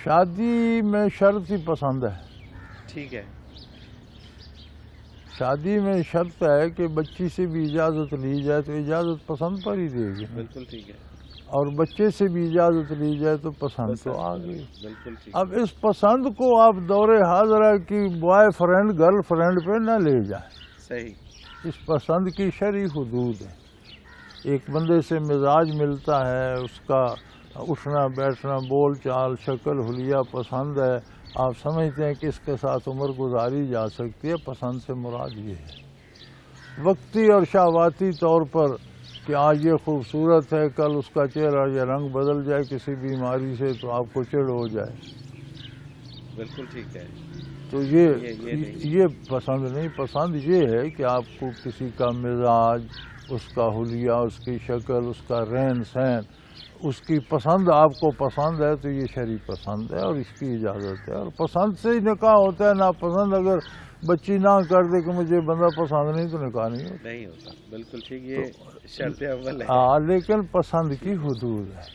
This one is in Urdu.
شادی میں شرط ہی پسند ہے. ٹھیک ہے. شادی میں شرط ہے کہ بچی سے بھی اجازت لی جائے تو اجازت پسند پر ہی دے گی. بالکل ٹھیک ہے. اور بچے سے بھی اجازت لی جائے تو پسند تو آ گئی. بالکل ٹھیک. اب اس پسند کو آپ دور حاضرہ کی بوائے فرینڈ گرل فرینڈ پہ نہ لے جائیں. صحیح. اس پسند کی شرعی حدود ہے. ایک بندے سے مزاج ملتا ہے، اس کا اٹھنا بیٹھنا بول چال شکل حلیہ پسند ہے، آپ سمجھتے ہیں کہ اس کے ساتھ عمر گزاری جا سکتی ہے. پسند سے مراد یہ ہے وقتی اور شہواتی طور پر کہ آج یہ خوبصورت ہے، کل اس کا چہرہ یا رنگ بدل جائے کسی بیماری سے تو آپ کو چڑ ہو جائے. بالکل ٹھیک ہے. تو یہ پسند نہیں. پسند یہ ہے کہ آپ کو کسی کا مزاج، اس کا حلیہ، اس کی شکل، اس کا رہن سہن، اس کی پسند آپ کو پسند ہے تو یہ شرعی پسند ہے اور اس کی اجازت ہے. اور پسند سے ہی نکاح ہوتا ہے. ناپسند اگر بچی نہ کر دے کہ مجھے بندہ پسند نہیں تو نکاح نہیں ہوتا. بالکل ٹھیک. یہ شرط اول ہے. لیکن پسند کی حدود ہے.